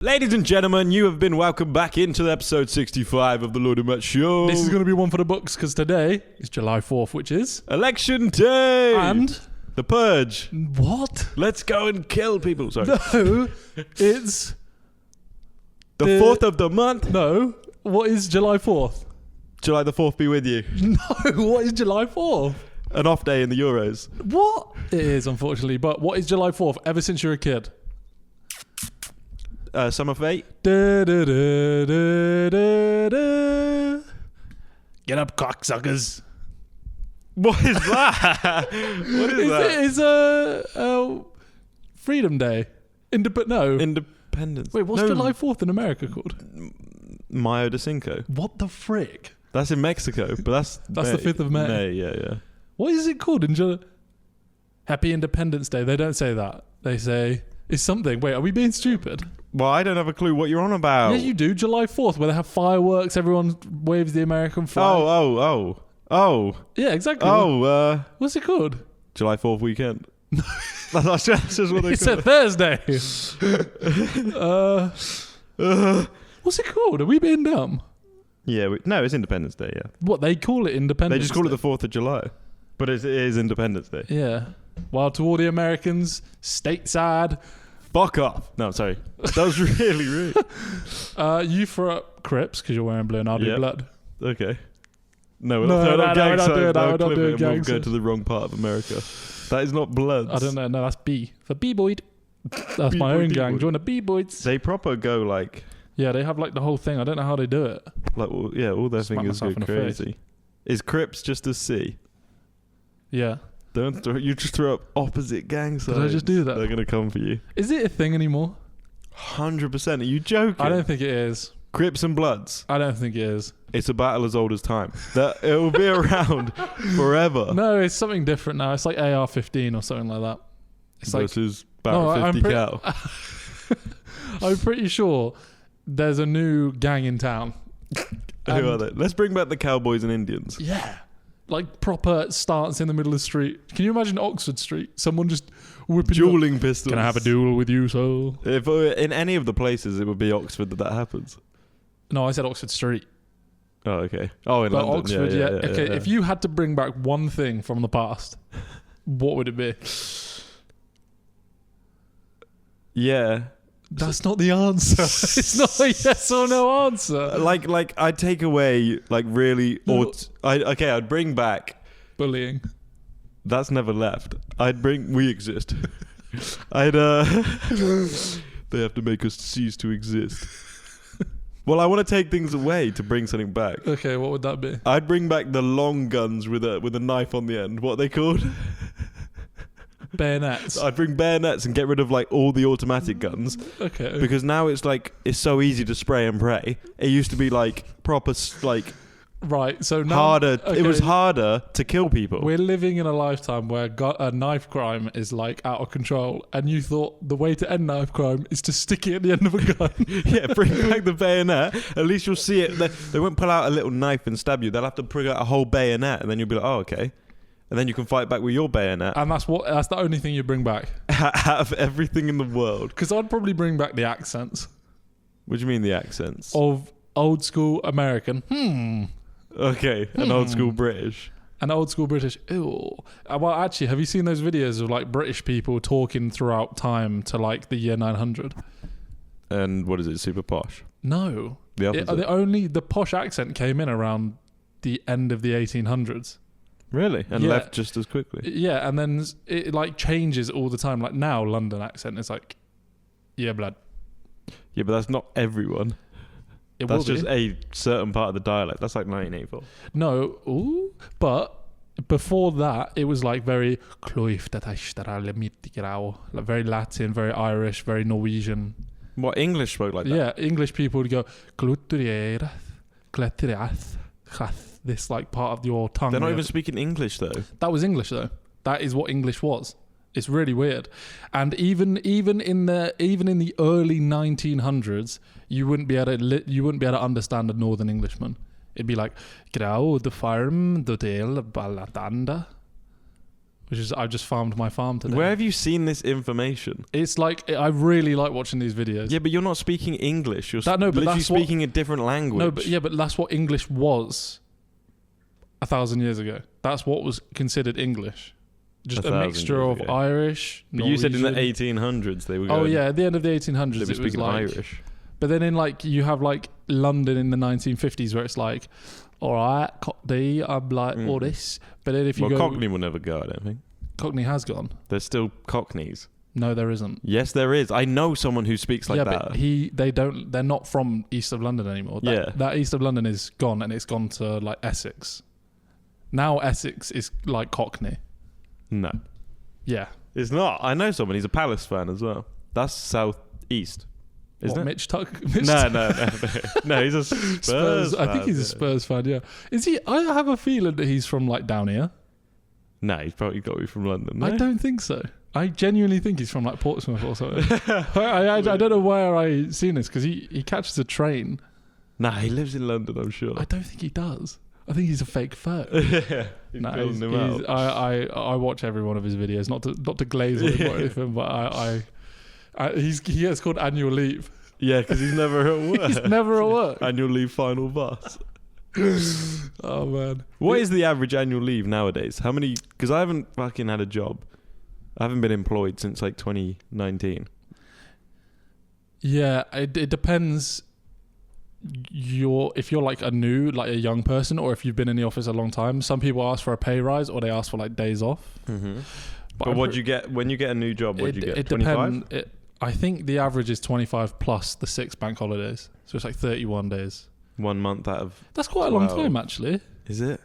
Ladies and gentlemen, you have been welcomed back into episode 65 of the LloydAndMatt Show. This is going to be one for the books because today is July 4th, which is... Election Day! And... The Purge. What? Let's go and kill people. Sorry. No, it's... The 4th of the month. No, what is July 4th? July the 4th be with you. No, what is July 4th? An off day in the Euros. What? It is, unfortunately, but what is July 4th ever since you're a kid? Summer Fate. Da, da, da, da, da, da. Get up, cocksuckers. What is that? What is that? It's a Freedom Day. Independence. Wait, what's July 4th in America called? Mayo de Cinco. What the frick? That's in Mexico, but that's the 5th of May. May, yeah. What is it called in July? Happy Independence Day. They don't say that. They say it's something. Wait, are we being stupid? Well, I don't have a clue what you're on about. Yeah, you do. July 4th, where they have fireworks. Everyone waves the American flag. Oh. Yeah, exactly. What's it called? July 4th weekend. that's just what they It's call a it. Thursday. What's it called? Are we being dumb? Yeah, no, it's Independence Day, yeah. What, they call it Independence They just call Day? it the 4th of July. But it is Independence Day. Yeah. While to all the Americans, stateside... Fuck off. No, sorry. That was really rude. You throw up Crips because you're wearing blue and I'll do blood. Okay. No, we're not throwing up gang we're not signs. doing that. I'll We're not clip doing it and we'll gang go signs. to the wrong part of America. That is not Bloods. I don't know. No, that's B. For B-Boyd. That's my own gang. Join the B-Boyds. They proper go like... Yeah, they have like the whole thing. I don't know how they do it. Like, all their Smack fingers myself go in the face. crazy. Is Crips just a C? Yeah. You just throw up opposite gang signs. Did I just do that? They're going to come for you. Is it a thing anymore? 100%. Are you joking? I don't think it is. Crips and Bloods. I don't think it is. It's a battle as old as time. That it will be around forever. No, it's something different now. It's like AR-15 or something like that. It's versus Barrett 50 cal. I'm pretty sure there's a new gang in town. Who are they? Let's bring back the Cowboys and Indians. Yeah. Like proper stance in the middle of the street. Can you imagine Oxford Street? Someone just whipping Dueling pistols. Can I have a duel with you, sir? If in any of the places, it would be Oxford that happens. No, I said Oxford Street. Oh, okay. Oh, in But London. Oxford, yeah. Okay, if you had to bring back one thing from the past, what would it be? Yeah. That's not the answer. It's not a yes or no answer. Like I'd take away like really No. I'd bring back Bullying. that's never left. I'd bring we exist. I'd they have to make us cease to exist. Well, I want to take things away to bring something back. Okay, what would that be? I'd bring back the long guns with a knife on the end. What are they called? Bayonets. I'd bring bayonets and get rid of like all the automatic guns. Okay. Because now it's so easy to spray and pray. It used to be like proper like Right, so now... harder. Okay, It was harder to kill people. We're living in a lifetime where knife crime is like out of control, and you thought the way to end knife crime is to stick it at the end of a gun. Yeah, bring back the bayonet. At least you'll see it. They won't pull out a little knife and stab you. They'll have to bring out a whole bayonet, and then you'll be like, oh, okay. And then you can fight back with your bayonet. And that's the only thing you bring back. Out of everything in the world. Because I'd probably bring back the accents What do you mean the accents? of old school American. Okay, an old school British. And old school British. Ew. Well, actually, have you seen those videos of like British people talking throughout time to like the year 900? And what is it? Super posh. No. The opposite. The posh accent came in around the end of the 1800s. Really? And Yeah. left just as quickly. Yeah, and then it like changes all the time. Like now, London accent is like, yeah, blood. Yeah, but that's not everyone. It That's will just be. a certain part of the dialect. That's like 1984. No, but before that, it was like very like very Latin, very Irish, very Norwegian. What, English spoke like that? Yeah, English people would go this like part of your tongue. They're not even speaking English though. That was English though. That is what English was. It's really weird. And even in the early 1900s, you wouldn't be able to understand a Northern Englishman. It'd be like, "Grau the farm the del ballatanda," which is I just farmed my farm today. Where have you seen this information? It's like I really like watching these videos. Yeah, but you're not speaking English. You're but literally that's what- speaking a different language. No, but that's what English was 1,000 years ago. That's what was considered English. Just a 1,000 mixture years of ago. Irish. But you said in the Norwegian. 1800s they were Oh going, yeah, at the end of the they 1800s, were it was speaking like. Irish. But then in like you have like London in the 1950s where it's like, all right, Cockney, I'm like all this. But then if you Well, go, Cockney will never go, I don't think. Cockney has gone. There's still Cockneys. No, there isn't. Yes, there is. I know someone who speaks like yeah, that. but they're not from east of London anymore. That east of London is gone, and it's gone to like Essex. Now Essex is like Cockney. No, Yeah. it's not. I know someone. He's a Palace fan as well. That's south east, isn't What, it? Mitch Tuck? No. He's a Spurs fan. I think he's a Spurs fan. Yeah. Is he? I have a feeling that he's from like down here. No, he's probably got to be from London. No? I don't think so. I genuinely think he's from like Portsmouth or something. I don't know where I seen this because he catches a train. Nah, he lives in London, I'm sure. I don't think he does. I think he's a fake photo. Yeah, he's No, building him out. I watch every one of his videos, not to glaze on him or anything, but he gets called annual leave. Yeah, because he's never at work. He's never at work. Annual leave final bus. Oh man, What is the average annual leave nowadays? How many? Because I haven't fucking had a job. I haven't been employed since like 2019. Yeah, it depends. If you're like a young person, or if you've been in the office a long time. Some people ask for a pay rise, or they ask for like days off. Mm-hmm. But what do you get when you get a new job? What do you get? It 25? depends. I think the average is 25 plus the 6 bank holidays, so it's like 31 days. 1 month out of. That's quite a 12. long time, actually. Is it?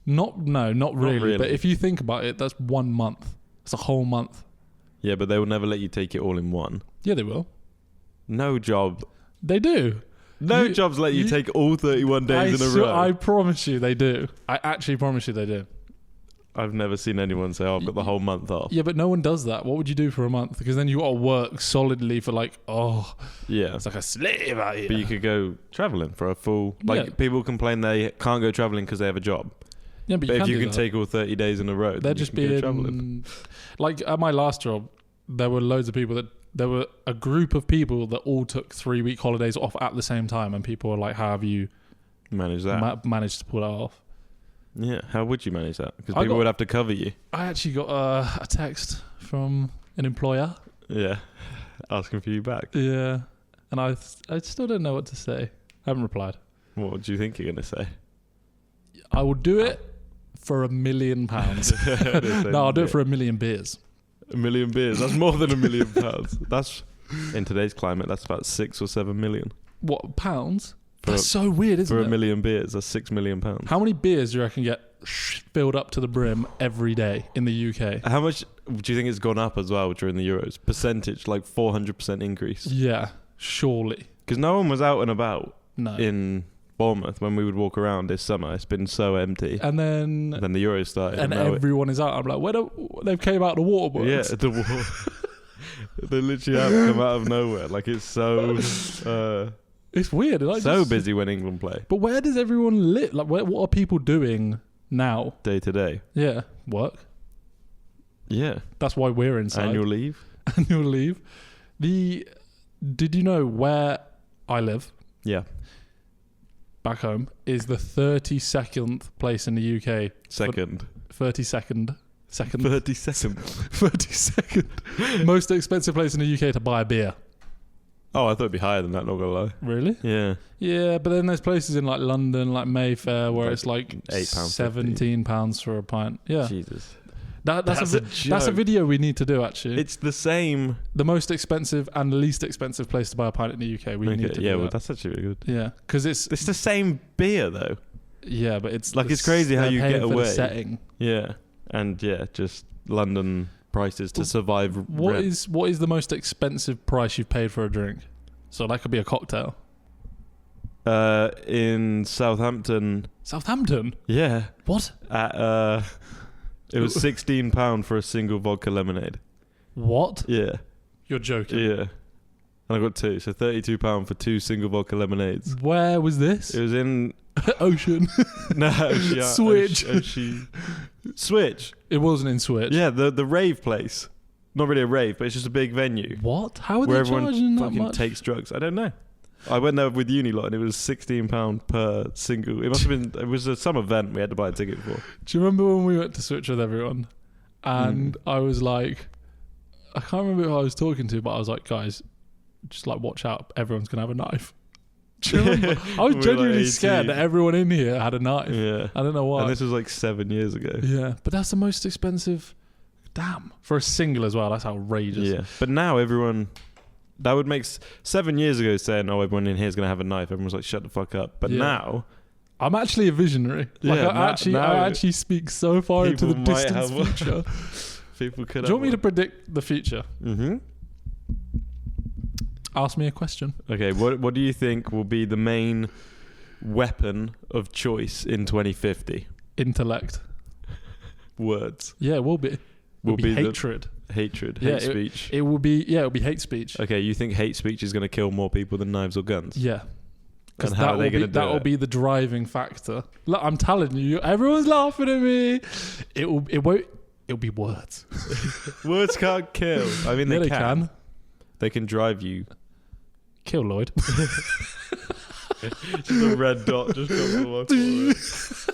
Not really. really. But if you think about it, that's 1 month. It's a whole month. Yeah, but they will never let you take it all in one. Yeah, they will. No job. They do. No jobs let you take all 31 days in a row. I promise you they do. I actually promise you they do. I've never seen anyone say, "Oh, I've got the whole month off." Yeah, but no one does that. What would you do for a month? Because then you got to work solidly for like, Yeah. it's like a slave out here. But you could go travelling for a full. Like Yeah. people complain they can't go travelling because they have a job. Yeah, But if you can take all 30 days in a row, they're then just you can go travelling. being like at my last job. There were loads of people there were a group of people that all took 3-week holidays off at the same time, and people were like, "How have you Manage that. managed to pull that off?" Yeah. How would you manage that? Because I people got- would have to cover you. I actually got a text from an employer. Yeah. Asking for you back. Yeah, and I still don't know what to say. I haven't replied. What do you think you're going to say? I will do it for £1 million. No, I'll do it for 1 million beers. 1 million beers. That's more than £1 million. That's in today's climate. That's about 6 or 7 million. What, pounds? For- That's so weird, isn't For it? $1 million beers, that's £6 million. How many beers do you reckon get filled up to the brim every day in the UK? How much do you think it's gone up as well during the Euros? Percentage, like 400% increase. Yeah, surely. Because no one was out and about No. in Bournemouth when we would walk around this summer. It's been so empty. And then Then the Euros started. and now everyone is out. I'm like, they've came out of the waterworks. yeah, the they literally have come out of nowhere. Like it's so It's weird. Like so busy when England play But where does everyone live? Like, what are people doing now? day to day. Yeah, work. Yeah, That's why we're inside. annual leave. Annual leave. Did you know where I live? Yeah, Back home is the 32nd place in the UK. second. 32nd. 32nd. 32nd. Most expensive place in the UK to buy a beer. Oh, I thought it'd be higher than that. Not gonna lie. Really? Yeah, Yeah, but then there's places in like London, like Mayfair, where Like it's like £8.50. £17 for a pint. Yeah, Jesus. that's a joke. video we need to do. Actually, It's the same. the most expensive and least expensive place to buy a pint in the UK. We need to yeah, do well, that. that's actually really good. Yeah, because it's It's the same beer though. yeah, but it's Like, it's crazy how they're you paying get for the away. setting. Yeah, and yeah, just London prices to survive. What rent. is the most expensive price you've paid for a drink? So that could be a cocktail. In Southampton? Southampton. Yeah, What? at it was £16 for a single vodka lemonade. What? Yeah, You're joking. yeah, and I got 2, so £32 for 2 single vodka lemonades. Where was this? It was in Ocean. no Switch. Switch. It wasn't in Switch. Yeah, the rave place. Not really a rave, but it's just a big venue. What? How are where they everyone charging that fucking much? takes drugs. I don't know. I went there with Unilot and it was £16 per single. It must have been. It was some event we had to buy a ticket for. Do you remember when we went to Switch with everyone? And I was like, I can't remember who I was talking to, but I was like, guys, just like watch out. Everyone's gonna have a knife. Do you remember? I was We were genuinely like scared 18. that everyone in here had a knife. Yeah. I don't know why. And this was like 7 years ago. Yeah, but that's the most expensive. Damn, for a single as well. That's outrageous. Yeah. But now everyone. That would make 7 years ago saying, "Oh, everyone in here is gonna have a knife." Everyone was like, "Shut the fuck up." But Yeah. now, I'm actually a visionary. Like Yeah, I actually speak so far into the people might distant have- future. people could. Do you want me to predict the future? Mm-hmm. Ask me a question. Okay. What do you think will be the main weapon of choice in 2050? Intellect. Words. Yeah, it will be. Will be the- hatred. Hatred. Yeah, Hate speech. It will be. Yeah, it will be hate speech. Okay. You think hate speech is going to kill more people than knives or guns? Yeah. Because And how are they going to do that will it? be the driving factor. Look, I'm telling you, everyone's laughing at me. It won't. It'll be words. Words can't kill. I mean, Yeah, they they can. can. They can drive you. Kill Lloyd. Just a red dot just comes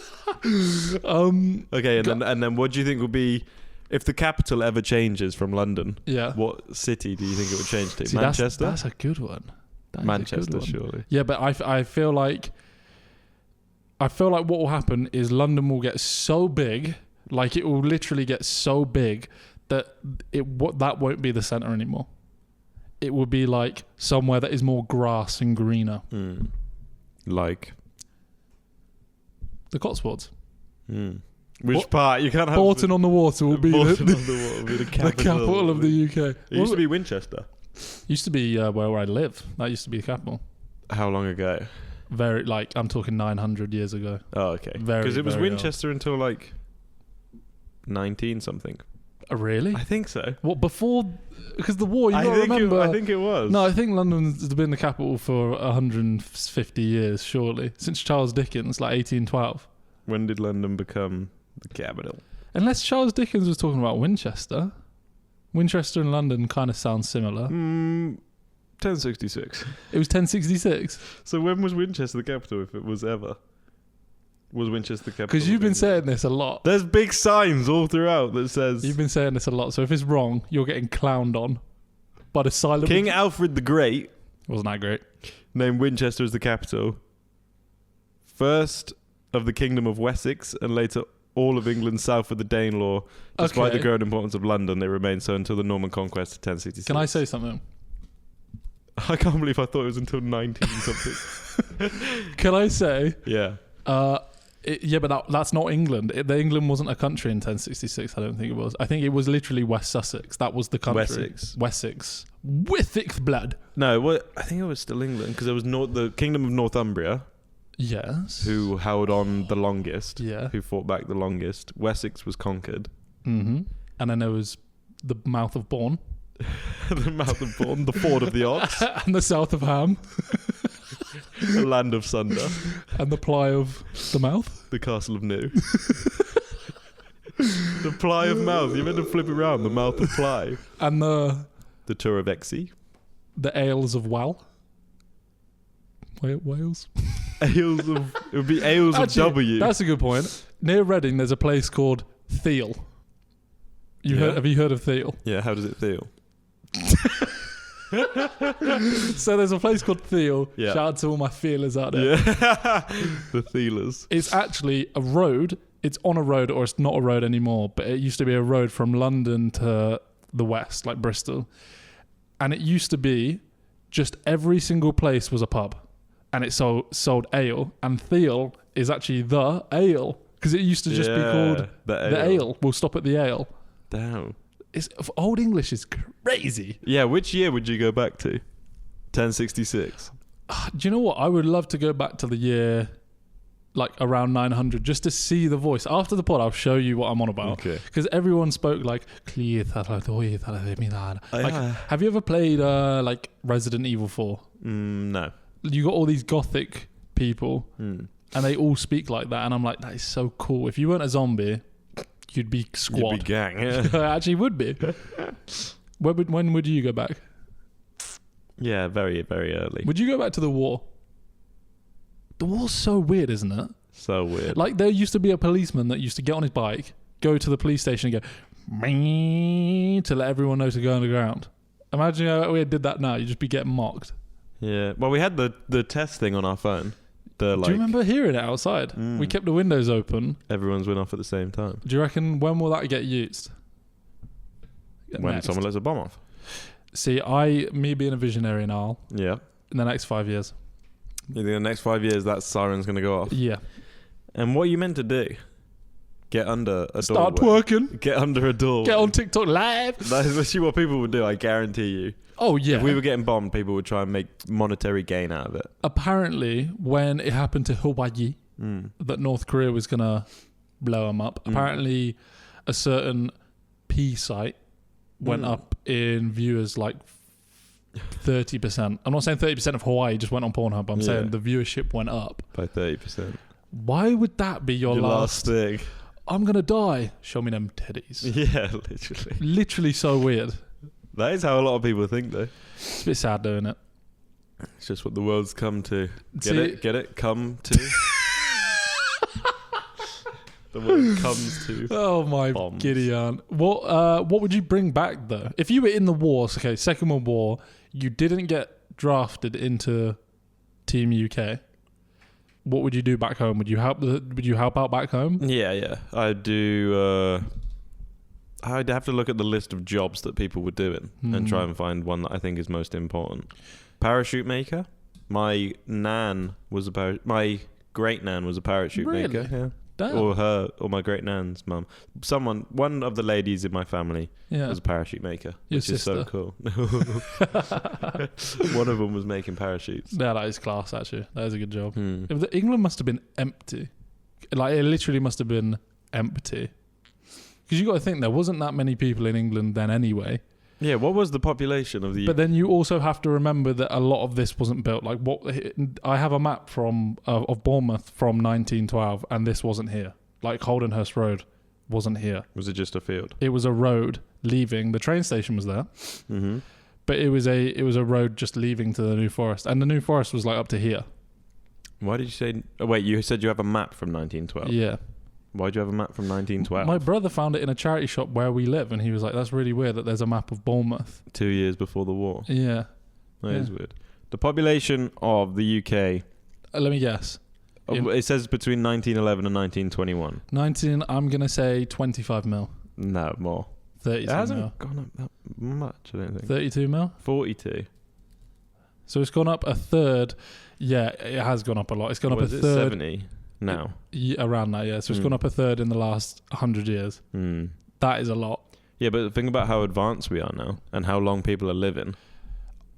Okay, and then what do you think will be if the capital ever changes from London? Yeah. What city do you think it would change to? See, Manchester. That's a good one. That is a Manchester, good one. surely. Yeah, but I feel like what will happen is London will get so big, like it will literally get so big that that won't be the centre anymore. It will be like somewhere that is more grass and greener. Like The Cotswolds. which part? You can't have Bolton on the Water will be Bolton the, on the Water will be the the capital of the UK. It used to be Winchester. Used to be where I live. That used to be the capital. How long ago? Very I'm talking 900 years ago. Oh, okay. Very, Because it was very old. Winchester until like 19 something. Really? I think so. What before? Because the war, I gotta remember. I think it was. No, I think London's been the capital for 150 years, surely. Since Charles Dickens, like 1812. When did London become the capital? Unless Charles Dickens was talking about Winchester. Winchester and London kind of sound similar. 1066. It was 1066. So when was Winchester the capital, if it was ever? Was Winchester the capital? Because you've of been England? saying this a lot. There's big signs all throughout that says You've been saying this a lot. So if it's wrong, you're getting clowned on by the silent. King Alfred the Great Wasn't that great? named Winchester as the capital. First of the Kingdom of Wessex and later all of England south of the Danelaw. Despite Okay. the growing importance of London, they remained so until the Norman conquest of 1066. Can I say something? I can't believe I thought it was until 19 something. Can I say? Yeah. Yeah, but that's not England. England wasn't a country in 1066. I don't think it was. I think it was literally West Sussex. That was the country. Wessex. Wessex blood. No, I think it was still England because there was the Kingdom of Northumbria, Yes. who held on the longest, Yeah. who fought back the longest. Wessex was conquered. Mm-hmm. And then there was the mouth of Bourne. The mouth of Bourne, the ford of the Ox, And the south of Ham. the land of Sunder, And the ply of the mouth. the castle of New. The ply of mouth. You meant to flip it around. The mouth of ply. And The tour of Exie. the ales of Wal. Wales. Ales of. It would be ales Actually, of W. That's a good point. Near Reading, there's a place called Thiel. Yeah. Have you heard of Thiel? Yeah. How does it feel? So there's a place called Thiel. Yeah. Shout out to all my feelers out there. Yeah. The Thielers. It's actually a road. It's on a road, or it's not a road anymore, but it used to be a road from London to the west, like Bristol. And it used to be just every single place was a pub. And it sold ale. And Thiel is actually the ale. Because it used to just be called the ale. We'll stop at the ale. Damn. Old English is crazy. Yeah, which year would you go back to? 1066. Do you know what? I would love to go back to the year like around 900 just to see the voice. After the pod, I'll show you what I'm on about. Okay. Because everyone spoke like, have you ever played like Resident Evil 4? No. You got all these gothic people Mm. and they all speak like that. And I'm like, that is so cool. If you weren't a zombie, you'd be squad. You'd be gang, yeah. Actually, would be. When would you go back? Yeah, very, very early. Would you go back to the war? The war's so weird, isn't it? So weird. Like, there used to be a policeman that used to get on his bike, go to the police station and go, "Meow," to let everyone know to go underground. Imagine how we did that now. You'd just be getting mocked. Yeah. Well, we had the test thing on our phone. Do you remember hearing it outside? We kept the windows open. Everyone's went off at the same time. Do you reckon, when will that get used? When Next. someone lets a bomb off. See, me being a visionary now, Yeah. in the next 5 years. You think in the next 5 years that siren's going to go off? Yeah. And what are you meant to do? Get under a Start doorway. twerking. Get under a door. Get on TikTok live. That is literally what people would do, I guarantee you. Oh, yeah. If we were getting bombed, people would try and make monetary gain out of it. Apparently, when it happened to Hawaii, that North Korea was going to blow them up, apparently a certain P site went up in viewers like 30%. I'm not saying 30% of Hawaii just went on Pornhub. I'm saying the viewership went up. By 30%. Why would that be your last thing? I'm going to die. Show me them teddies. Yeah, literally. Literally so weird. That is how a lot of people think, though. It's a bit sad doing it. It's just what the world's come to. See- Get it? Come to. The world comes to. Oh my bombs. Gideon. What would you bring back though? If you were in the war, okay, Second World War, you didn't get drafted into Team UK. What would you do back home? Would you help out back home? Yeah. I'd do. I'd have to look at the list of jobs that people were doing and try and find one that I think is most important. Parachute maker. My nan was my great nan was a parachute maker. Yeah. Damn. Or my great nan's mum. One of the ladies in my family was a parachute maker, Your which sister. is so cool. One of them was making parachutes. Yeah, that is class. Actually, that is a good job. Hmm. England must have been empty. Like, it literally must have been empty. Because you got to think there wasn't that many people in England then anyway. Yeah, what was the population of the? But then you also have to remember that a lot of this wasn't built. Like, I have a map from of Bournemouth from 1912, and this wasn't here. Like, Holdenhurst Road wasn't here. Was it just a field? It was a road leaving. The train station was there, but it was a road just leaving to the New Forest, and the New Forest was like up to here. Why did you say? Oh, wait, you said you have a map from 1912. Yeah. Why do you have a map from 1912? My brother found it in a charity shop where we live, and he was like, "That's really weird that there's a map of Bournemouth." 2 years before the war. Yeah. That is weird. The population of the UK. Let me guess. It says between 1911 and 1921. I'm gonna say 25 mil. No, more. 32 It hasn't mil. gone up that much, I don't think. 32 mil. 42. So it's gone up a third. Yeah, it has gone up a lot. It's gone up a Was it third. 70 now? Around that, yeah. So it's gone up a third in the last 100 years. That is a lot. Yeah, but think about how advanced we are now and how long people are living.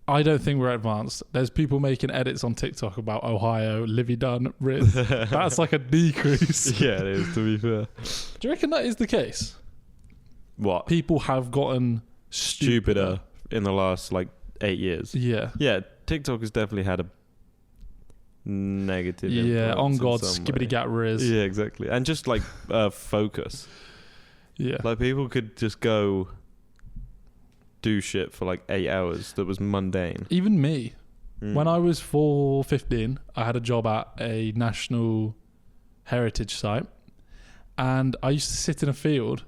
I don't think we're advanced. There's people making edits on TikTok about Ohio, Livy Dunn, Riz. That's like a decrease. Yeah, it is, to be fair. Do you reckon that is the case? What? People have gotten stupider in the last, 8 years. Yeah. Yeah, TikTok has definitely had a negative influence on God, in some skibbity way. gat Riz. Yeah, exactly. And just, focus. Yeah. Like, people could just go do shit for 8 hours that was mundane. Even me. When I was 15, I had a job at a national heritage site, and I used to sit in a field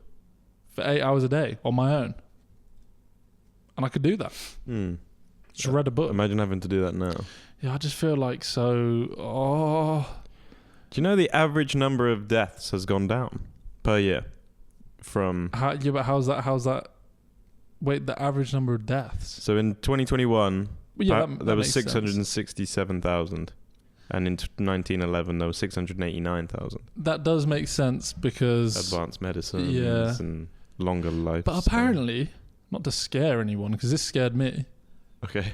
for 8 hours a day on my own, and I could do that. Just read a book. Imagine having to do that now. Yeah, I just feel like so. Do you know the average number of deaths has gone down per year? But how's that? Wait, the average number of deaths. So in 2021, that there was makes sense. 667,000, and in 1911 there was 689,000. That does make sense because Advanced medicine and longer life. But apparently, not to scare anyone, because this scared me. Okay.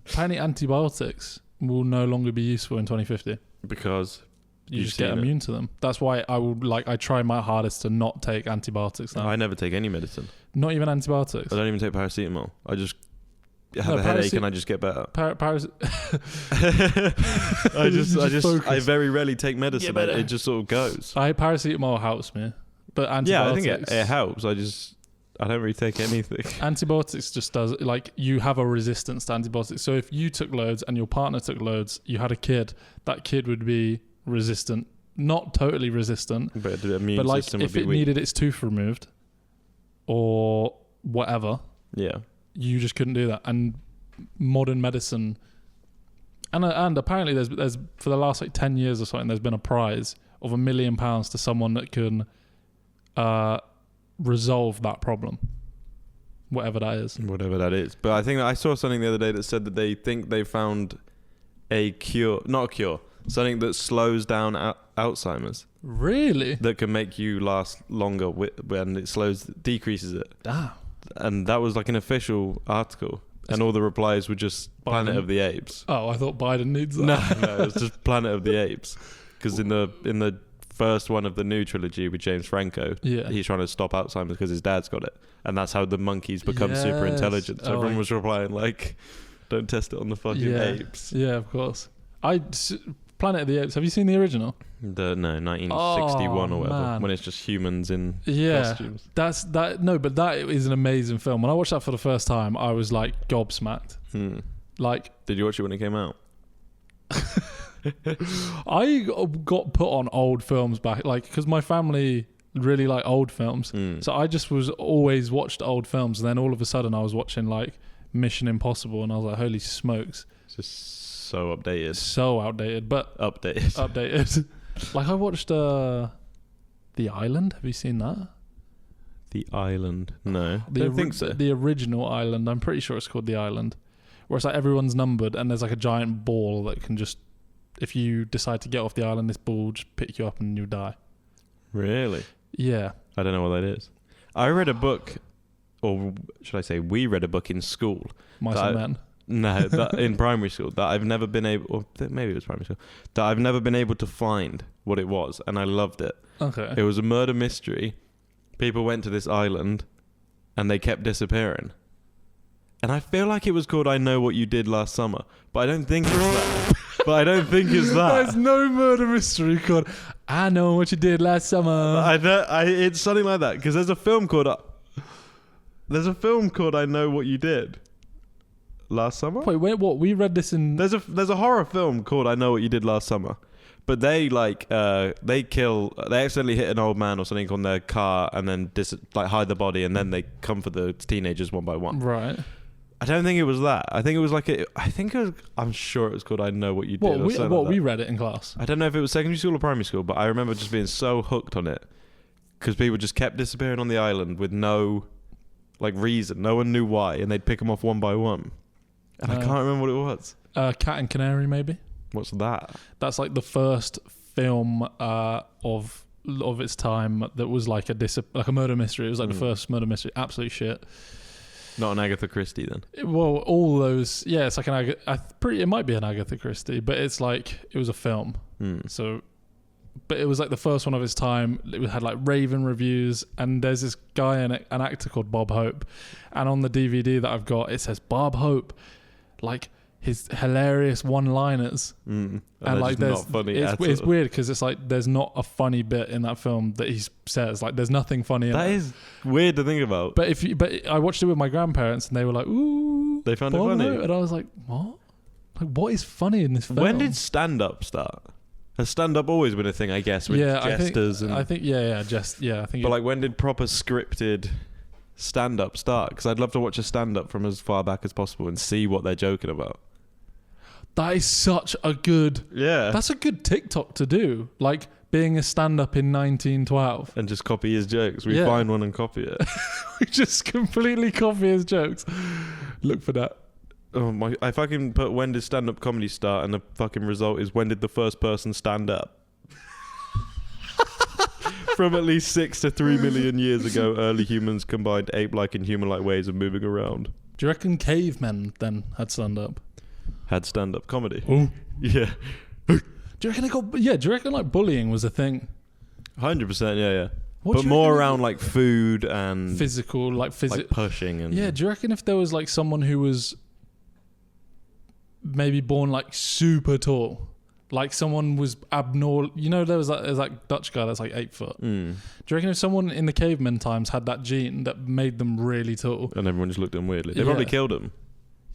Apparently, antibiotics will no longer be useful in 2050. Because you just get immune to them. That's why I try my hardest to not take antibiotics now. I never take any medicine. Not even antibiotics. I don't even take paracetamol. I just have a headache and I just get better. I very rarely take medicine. It just sort of goes. Paracetamol helps me. But antibiotics. Yeah, I think it helps. I don't really take anything. Antibiotics just does, like, you have a resistance to antibiotics. So if you took loads and your partner took loads, you had a kid, that kid would be resistant. Not totally resistant, But the immune but like system if would be it weak. needed its tooth removed or whatever, Yeah. you just couldn't do that. And modern medicine, and apparently there's for the last like 10 years or something, there's been a prize of £1 million to someone that can resolve that problem, whatever that is. Whatever that is. But I think that I saw something the other day that said that they think they found a cure, not a cure, something that slows down Alzheimer's. Really? That can make you last longer when it decreases it. Ah. And that was like an official article. And all the replies were just Planet of the Apes. Oh, I thought Biden needs that. No, it was just Planet of the Apes. Because in the first one of the new trilogy with James Franco, he's trying to stop Alzheimer's because his dad's got it, and that's how the monkeys become super intelligent. So everyone was replying like, "Don't test it on the fucking apes." Yeah, of course. Planet of the Apes. Have you seen the original? 1961 or whatever, man. when it's just humans in costumes. That's that. No, but that is an amazing film. When I watched that for the first time, I was like gobsmacked. Like, did you watch it when it came out? I got put on old films back, like, because my family really like old films. So I just was always watched old films, and then all of a sudden I was watching like Mission Impossible, and I was like, holy smokes, it's just so updated, so outdated, but updated. Like, I watched The Island. Have you seen that? The Island? No, I don't think so. The original Island. I'm pretty sure it's called The Island, where it's like everyone's numbered, and there's like a giant ball that can just, if you decide to get off the island, this ball will just pick you up and you die. Really? Yeah. I don't know what that is. I read a book, or should I say we read a book in school. Mice and Men. No, in primary school, that I've never been able, or maybe it was primary school, that I've never been able to find what it was, and I loved it. Okay. It was a murder mystery. People went to this island, and they kept disappearing. And I feel like it was called I Know What You Did Last Summer, but I don't think it's that. But I don't think it's that. There's no murder mystery called I Know What You Did Last Summer. It's something like that, because there's a film called I Know What You Did Last Summer. Wait, what? We read this in. There's a horror film called I Know What You Did Last Summer, but they accidentally hit an old man or something on their car and then hide the body, and then they come for the teenagers one by one. Right. I don't think it was that. I think it was like I'm sure it was called I Know What You Did. We read it in class. I don't know if it was secondary school or primary school, but I remember just being so hooked on it because people just kept disappearing on the island with no reason. No one knew why, and they'd pick them off one by one. And I can't remember what it was. Cat and Canary, maybe. What's that? That's like the first film of its time that was like a murder mystery. It was like the first murder mystery. Absolute shit. Not an Agatha Christie then. Well, all those, yeah, it's like it might be an Agatha Christie, but it's like it was a film. So, but it was like the first one of its time. It had like Raven reviews, and there's this guy an actor called Bob Hope, and on the DVD that I've got, it says Bob Hope, like his hilarious one-liners, and like not funny. It's weird because it's like there's not a funny bit in that film that he says. Like there's nothing funny in it. That is weird to think about. But I watched it with my grandparents, and they were like, "Ooh," they found it funny, and I was like, "What? Like what is funny in this film?" When did stand-up start? Has stand-up always been a thing? I guess with jesters I think I think. But like, when did proper scripted stand-up start? Because I'd love to watch a stand-up from as far back as possible and see what they're joking about. That is such a good... Yeah. That's a good TikTok to do. Like, being a stand-up in 1912. And just copy his jokes. We find one and copy it. We just completely copy his jokes. Look for that. Oh my! If I can put when did stand-up comedy start, and the fucking result is when did the first person stand up? From at least 6 to 3 million years ago, early humans combined ape-like and human-like ways of moving around. Do you reckon cavemen then had stand-up? Had stand-up comedy? Oh. Yeah. Do you reckon do you reckon like bullying was a thing? 100%, yeah. But more around like food and... Physical, like pushing and... Yeah, do you reckon if there was like someone who was maybe born like super tall, Like someone was abnormal. You know, there's that Dutch guy that's like 8 foot. Do you reckon if someone in the caveman times had that gene that made them really tall, and everyone just looked at him weirdly, they probably killed him.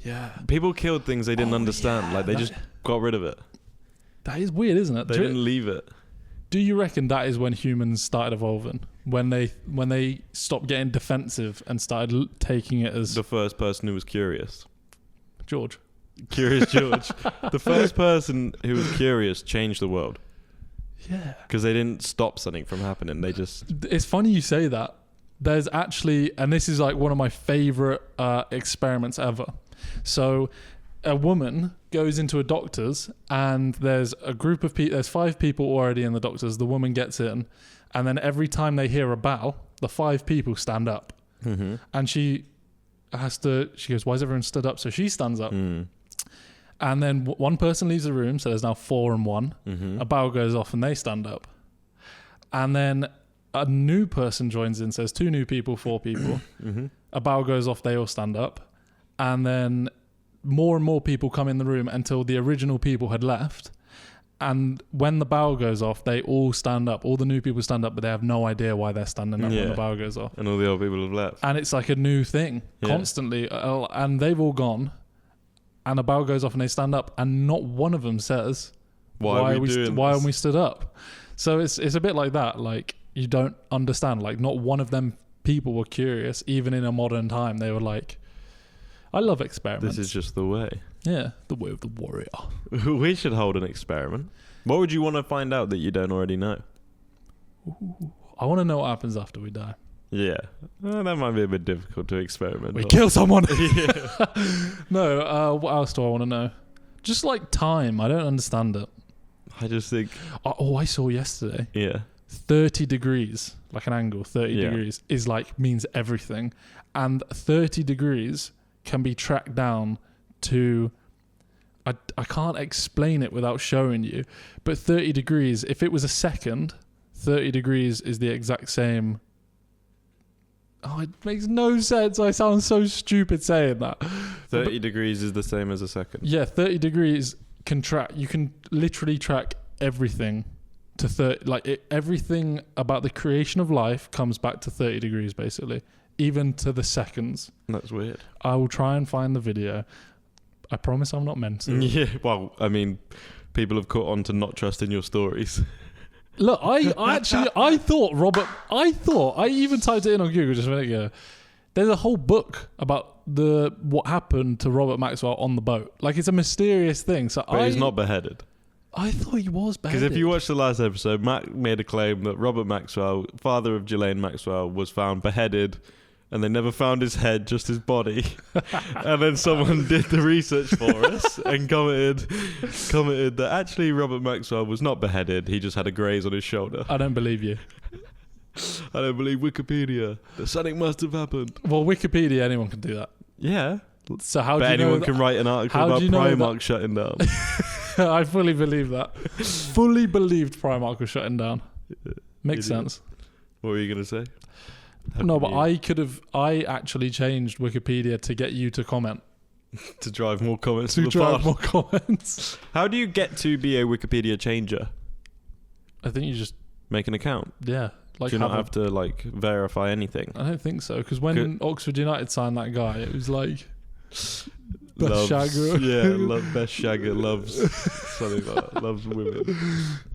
Yeah. People killed things they didn't understand. Like they just got rid of it. That is weird, isn't it? They didn't leave it. Do you reckon that is when humans started evolving? When they stopped getting defensive and started taking it as the first person who was curious. George. Curious George. The first person who was curious changed the world. Yeah. Because they didn't stop something from happening. They just... It's funny you say that. There's actually, and this is like one of my favorite experiments ever. So a woman goes into a doctor's and there's a group of people, there's 5 people already in the doctor's. The woman gets in and then every time they hear a bell, the 5 people stand up. Mm-hmm. And she goes, why is everyone stood up? So she stands up. And then one person leaves the room, so there's now 4 and 1. Mm-hmm. A bell goes off and they stand up. And then a new person joins in, so there's 2 new people, 4 people. Mm-hmm. A bell goes off, they all stand up. And then more and more people come in the room until the original people had left. And when the bell goes off, they all stand up. All the new people stand up, but they have no idea why they're standing up when the bell goes off. And all the old people have left. And it's like a new thing constantly. And they've all gone. And a bell goes off and they stand up. And not one of them says, why are we stood up? So it's a bit like that. Like, you don't understand. Like, not one of them people were curious. Even in a modern time, they were like, I love experiments. This is just the way. Yeah, the way of the warrior. We should hold an experiment. What would you want to find out that you don't already know? Ooh, I want to know what happens after we die. Yeah. That might be a bit difficult to experiment We on. kill someone. Yeah. No, what else do I want to know? Just like time. I don't understand it. I just think... Oh, I saw yesterday. Yeah. 30 degrees, like an angle, 30 degrees, is like, means everything. And 30 degrees can be tracked down to... I can't explain it without showing you. But 30 degrees, if it was a second, 30 degrees is the exact same... Oh, it makes no sense. I sound so stupid saying that. 30 degrees is the same as a second. Yeah, 30 degrees can track... You can literally track everything to 30... Like, everything about the creation of life comes back to 30 degrees, basically. Even to the seconds. That's weird. I will try and find the video. I promise I'm not meant to. Yeah, well, I mean, people have caught on to not trusting your stories. Look, I even typed it in on Google just a minute ago. There's a whole book about what happened to Robert Maxwell on the boat. Like, it's a mysterious thing. So But he's not beheaded. I thought he was beheaded. Because if you watch the last episode, Matt made a claim that Robert Maxwell, father of Ghislaine Maxwell, was found beheaded, and they never found his head, just his body. And then someone did the research for us and commented that actually Robert Maxwell was not beheaded, he just had a graze on his shoulder. I don't believe you. I don't believe Wikipedia. That something must have happened. Well, Wikipedia, anyone can do that. Yeah. So how do you know anyone that? can write an article How about do you know Primark shutting down. I fully believe that. Fully believed Primark was shutting down. Makes sense. What were you going to say? No, but I actually changed Wikipedia to get you to comment. To drive more comments To drive more comments. How do you get to be a Wikipedia changer? I think you just... Make an account. Yeah. Like, do you not have to, like, verify anything? I don't think so. Because when Oxford United signed that guy, it was like... Best loves, shagger. Yeah, best shagger loves something like that. Loves women.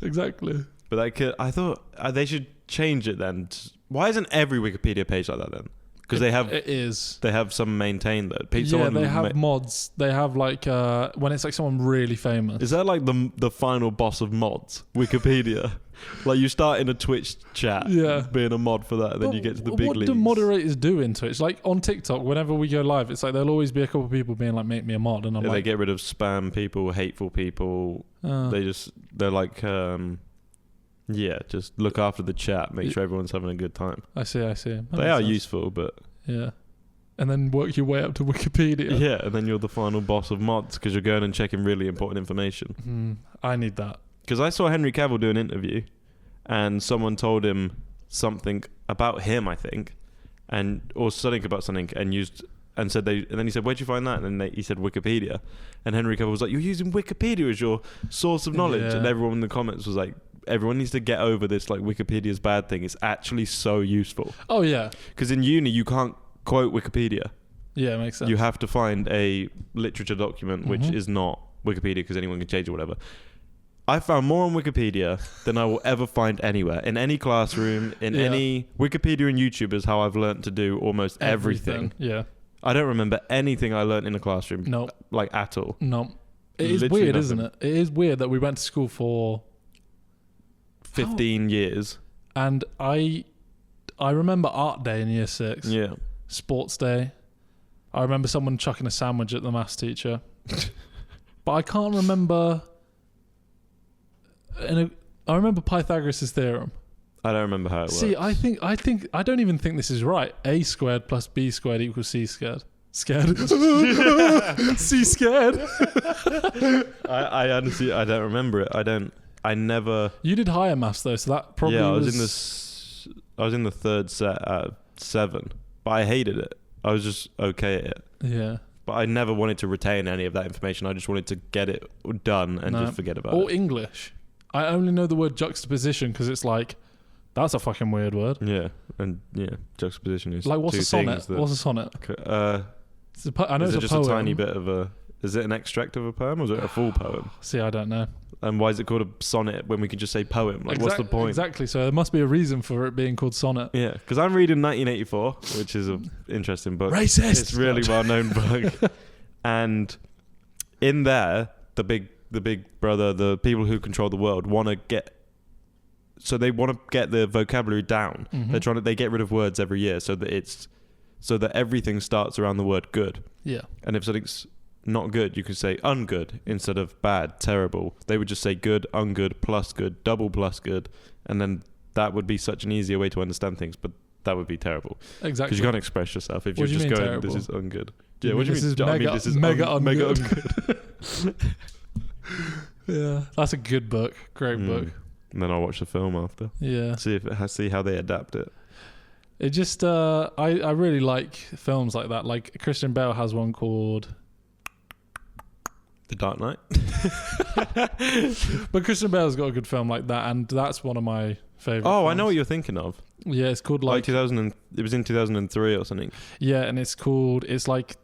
Exactly. But I thought they should change it then. Why isn't every Wikipedia page like that then? Because they have... It is. They have some maintained though. Yeah, they have mods. They have like... when it's like someone really famous. Is that like the final boss of mods? Wikipedia? Like, you start in a Twitch chat, being a mod for that, and then you get to the big leagues. What do moderators do in Twitch? Like, on TikTok, whenever we go live, it's like there'll always be a couple of people being like, make me a mod, and I'm like... They get rid of spam people, hateful people. They're like... just look after the chat, make sure everyone's having a good time. I see. They are useful, but... Yeah. And then work your way up to Wikipedia. Yeah, and then you're the final boss of mods, because you're going and checking really important information. I need that. Because I saw Henry Cavill do an interview, and someone told him something about him, I think, or something about something, and and said and then he said, "Where'd you find that?" And then he said Wikipedia, and Henry Cavill was like, "You're using Wikipedia as your source of knowledge," Yeah. and everyone in the comments was like, "Everyone needs to get over this like Wikipedia's bad thing. It's actually so useful." Oh yeah. Because in uni you can't quote Wikipedia. Yeah, it makes sense. You have to find a literature document which is not Wikipedia because anyone can change it or whatever. I found more on Wikipedia than I will ever find anywhere. In any classroom, in any... Wikipedia and YouTube is how I've learned to do almost everything. Yeah. I don't remember anything I learned in a classroom. No. Like, at all. No. It is Literally weird, nothing. isn't it? It is weird that we went to school for 15 years. And I remember art day in year 6. Yeah. Sports day. I remember someone chucking a sandwich at the maths teacher. But I can't remember... I remember Pythagoras' theorem. I don't remember how it works. See, I don't even think this is right. A squared plus B squared equals C squared. Scared? C scared? I honestly, I don't remember it. I never... You did higher maths though, so that probably I was in the third set out of 7, but I hated it. I was just okay at it. Yeah. But I never wanted to retain any of that information. I just wanted to get it done and just forget about it. Or English. I only know the word juxtaposition because it's like, that's a fucking weird word. Yeah, and juxtaposition is like, what's two a sonnet? things that- What's a sonnet? I know it's it's just poem. a tiny bit of a... Is it an extract of a poem or is it a full poem? See, I don't know. And why is it called a sonnet when we can just say poem? Like, what's the point? Exactly. So there must be a reason for it being called sonnet. Yeah, because I'm reading 1984, which is an interesting book. Racist! It's a really well-known book. And in there, the big brother, the people who control the world want to get... So they want to get the vocabulary down. Mm-hmm. They get rid of words every year so that everything starts around the word good. Yeah. And if something's not good, you can say ungood instead of bad, terrible. They would just say good, ungood, plus good, double plus good, and then that would be such an easier way to understand things, but that would be terrible. Exactly. Because you can't express yourself if What you're do you just mean going, terrible? this is ungood. Yeah, What do you mean? I mean, this is mega ungood. Yeah. That's a good book. Great book. And then I'll watch the film after. Yeah. See how they adapt it. It just, I really like films like that. Like Christian Bale has one called... The Dark Knight. But Christian Bale's got a good film like that, and that's one of my favourite Oh, films. I know what you're thinking of. Yeah, it's called Like like... 2000 it was in 2003 or something. Yeah, and it's called... It's like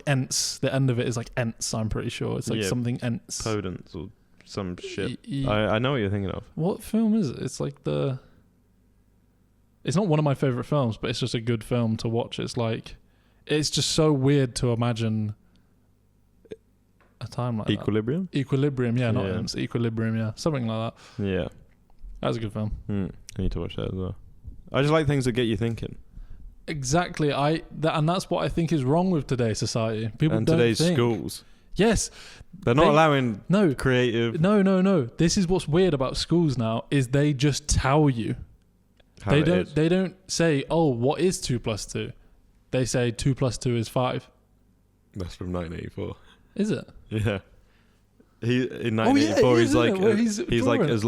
Ents. The end of it is like Ents, I'm pretty sure. It's like something Ents. Podence or some shit. Y- I know what you're thinking of. What film is it? It's like the... It's not one of my favourite films, but it's just a good film to watch. It's like... It's just so weird to imagine a time like Equilibrium? that. Equilibrium, yeah, not Yeah. Ents. Equilibrium, yeah. Something like that. Yeah. That was a good film. I need to watch that as well. I just like things that get you thinking. Exactly. And that's what I think is wrong with today's society. People And don't today's think. schools. Yes. They're not allowing No. creative... No. This is what's weird about schools now, is they just tell you. how They it don't. is. They don't say, "Oh, what is 2 plus 2?" They say 2 plus 2 is 5. That's from 1984. Is it? Yeah. In Oh, yeah, 1984, it he's is, like, isn't it? Where he's like, drawing it. as